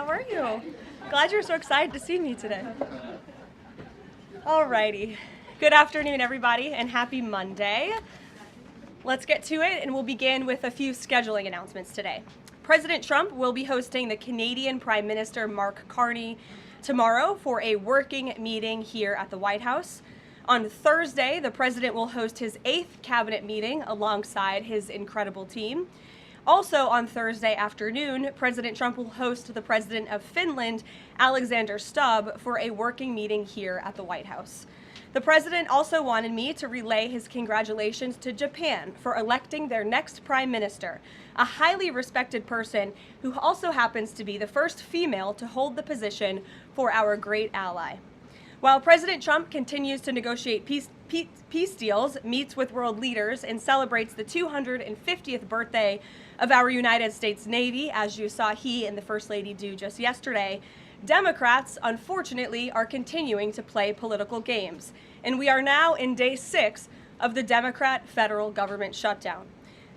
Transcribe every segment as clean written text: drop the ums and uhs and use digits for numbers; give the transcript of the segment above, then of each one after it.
How are you? Glad you're so excited to see me today. Alrighty. Good afternoon, everybody, and happy Monday. Let's get to it, and we'll begin with a few scheduling announcements today. President Trump will be hosting the Canadian Prime Minister Mark Carney tomorrow for a working meeting here at the White House. On Thursday, the president will host his 8th cabinet meeting alongside his incredible team. Also on Thursday afternoon, President Trump will host the president of Finland, Alexander Stubb, for a working meeting here at the White House. The president also wanted me to relay his congratulations to Japan for electing their next prime minister, a highly respected person who also happens to be the first female to hold the position for our great ally. While President Trump continues to negotiate peace deals, meets with world leaders, and celebrates the 250th birthday of our United States Navy, as you saw he and the First Lady do just yesterday, Democrats, unfortunately, are continuing to play political games. And we are now in day 6 of the Democrat federal government shutdown.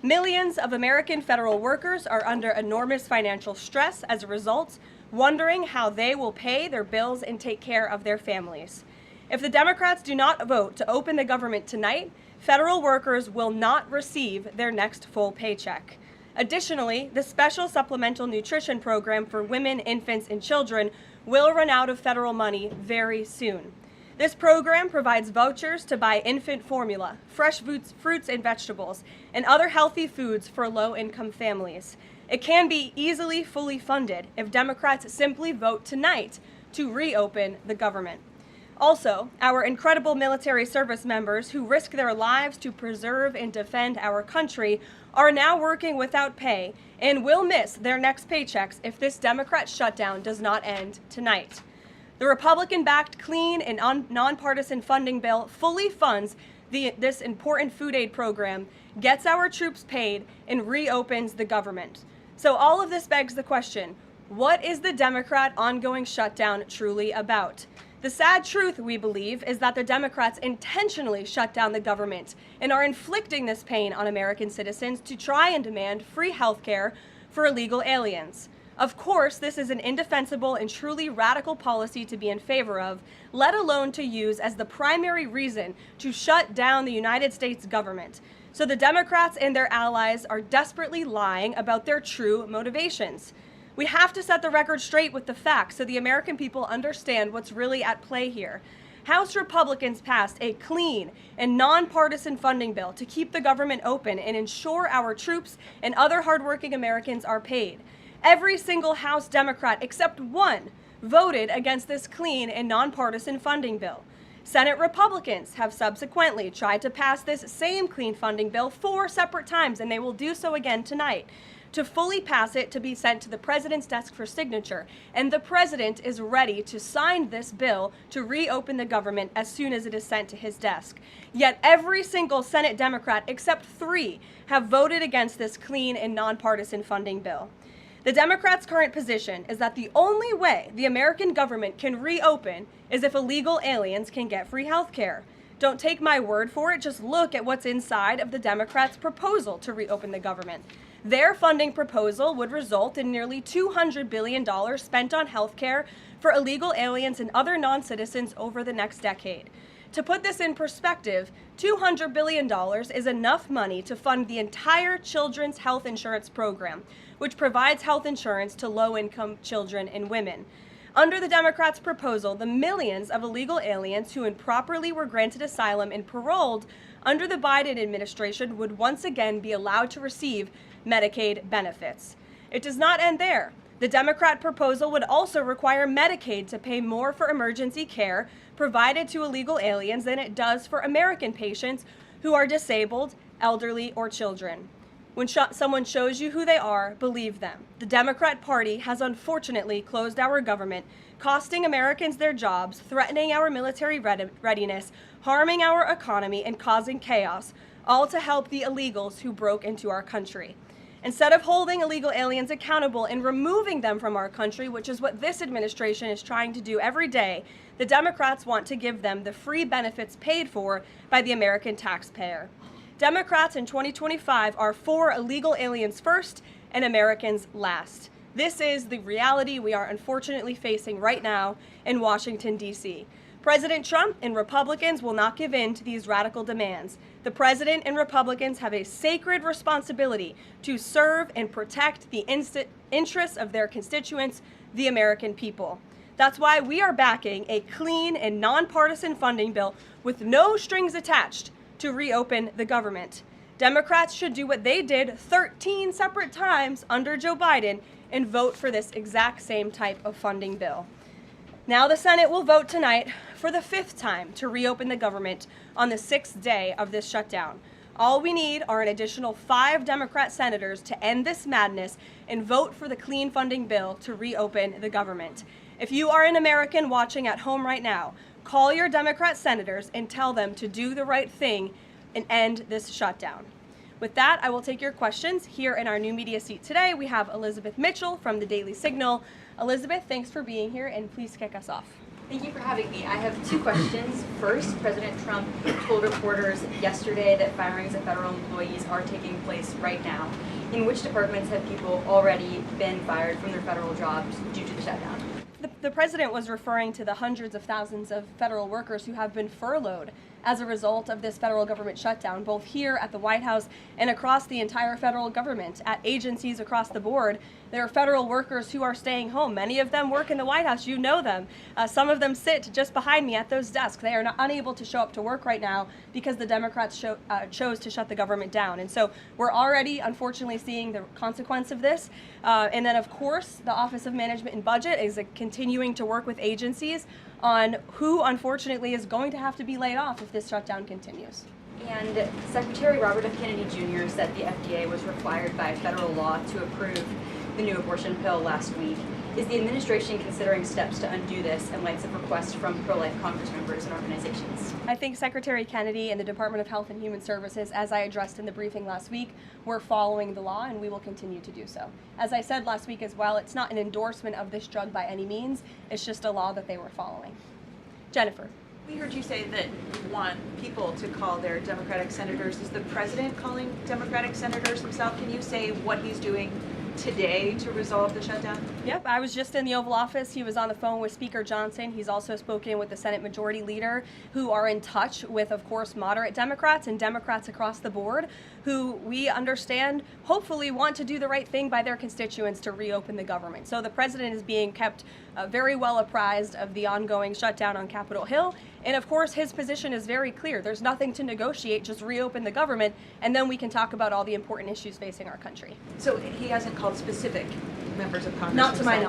Millions of American federal workers are under enormous financial stress as a result, wondering how they will pay their bills and take care of their families. If the Democrats do not vote to open the government tonight, federal workers will not receive their next full paycheck. Additionally, the special supplemental nutrition program for women, infants, and children will run out of federal money very soon. This program provides vouchers to buy infant formula, fresh fruits and vegetables, and other healthy foods for low-income families. It can be easily fully funded if Democrats simply vote tonight to reopen the government. Also, our incredible military service members who risk their lives to preserve and defend our country are now working without pay and will miss their next paychecks if this Democrat shutdown does not end tonight. The Republican-backed clean and nonpartisan funding bill fully funds this important food aid program, gets our troops paid, and reopens the government. So all of this begs the question, what is the Democrat ongoing shutdown truly about? The sad truth, we believe, is that the Democrats intentionally shut down the government and are inflicting this pain on American citizens to try and demand free health care for illegal aliens. Of course, this is an indefensible and truly radical policy to be in favor of, let alone to use as the primary reason to shut down the United States government. So the Democrats and their allies are desperately lying about their true motivations. We have to set the record straight with the facts so the American people understand what's really at play here. House Republicans passed a clean and nonpartisan funding bill to keep the government open and ensure our troops and other hardworking Americans are paid. Every single House Democrat except one voted against this clean and nonpartisan funding bill. Senate Republicans have subsequently tried to pass this same clean funding bill 4 separate times, and they will do so again tonight, to fully pass it to be sent to the president's desk for signature. And the president is ready to sign this bill to reopen the government as soon as it is sent to his desk. Yet every single Senate Democrat except 3 have voted against this clean and nonpartisan funding bill. The Democrats' current position is that the only way the American government can reopen is if illegal aliens can get free health care. Don't take my word for it, just look at what's inside of the Democrats' proposal to reopen the government. Their funding proposal would result in nearly $200 billion spent on health care for illegal aliens and other non-citizens over the next decade. To put this in perspective, $200 billion is enough money to fund the entire children's health insurance program, which provides health insurance to low-income children and women. Under the Democrats' proposal, the millions of illegal aliens who improperly were granted asylum and paroled under the Biden administration would once again be allowed to receive Medicaid benefits. It does not end there. The Democrat proposal would also require Medicaid to pay more for emergency care provided to illegal aliens than it does for American patients who are disabled, elderly, or children. When someone shows you who they are, believe them. The Democrat Party has unfortunately closed our government, costing Americans their jobs, threatening our military readiness, harming our economy, and causing chaos, all to help the illegals who broke into our country. Instead of holding illegal aliens accountable and removing them from our country, which is what this administration is trying to do every day, the Democrats want to give them the free benefits paid for by the American taxpayer. Democrats in 2025 are for illegal aliens first and Americans last. This is the reality we are unfortunately facing right now in Washington, D.C. President Trump and Republicans will not give in to these radical demands. The president and Republicans have a sacred responsibility to serve and protect the interests of their constituents, the American people. That's why we are backing a clean and nonpartisan funding bill with no strings attached to reopen the government. Democrats should do what they did 13 separate times under Joe Biden and vote for this exact same type of funding bill. Now the Senate will vote tonight for the 5th time to reopen the government on the 6th day of this shutdown. All we need are an additional 5 Democrat senators to end this madness and vote for the clean funding bill to reopen the government. If you are an American watching at home right now, call your Democrat senators and tell them to do the right thing and end this shutdown. With that, I will take your questions. Here in our new media seat today, we have Elizabeth Mitchell from the Daily Signal. Elizabeth, thanks for being here, and please kick us off. Thank you for having me. I have 2 questions. First, President Trump told reporters yesterday that firings of federal employees are taking place right now. In which departments have people already been fired from their federal jobs due to the shutdown? The president was referring to the hundreds of thousands of federal workers who have been furloughed as a result of this federal government shutdown, both here at the White House and across the entire federal government. At agencies across the board, there are federal workers who are staying home. Many of them work in the White House. You know them. Some of them sit just behind me at those desks. They are unable to show up to work right now because the Democrats chose to shut the government down. And so we're already, unfortunately, seeing the consequence of this. And then, of course, the Office of Management and Budget is continuing to work with agencies on who, unfortunately, is going to have to be laid off if this shutdown continues. And Secretary Robert F. Kennedy Jr. said the FDA was required by federal law to approve the new abortion pill last week. Is the administration considering steps to undo this in light of requests from pro-life Congress members and organizations? I think Secretary Kennedy and the Department of Health and Human Services, as I addressed in the briefing last week, were following the law, and we will continue to do so. As I said last week as well, it's not an endorsement of this drug by any means. It's just a law that they were following. Jennifer. We heard you say that you want people to call their Democratic senators. Is the president calling Democratic senators himself? Can you say what he's doing today to resolve the shutdown? Yep, I was just in the Oval Office. He was on the phone with Speaker Johnson. He's also spoken with the Senate Majority Leader, who are in touch with, of course, moderate Democrats and Democrats across the board, who we understand hopefully want to do the right thing by their constituents to reopen the government. So the president is being kept very well apprised of the ongoing shutdown on Capitol Hill. And of course, his position is very clear. There's nothing to negotiate, just reopen the government, and then we can talk about all the important issues facing our country. So he hasn't called specific members of Congress? Not to my knowledge.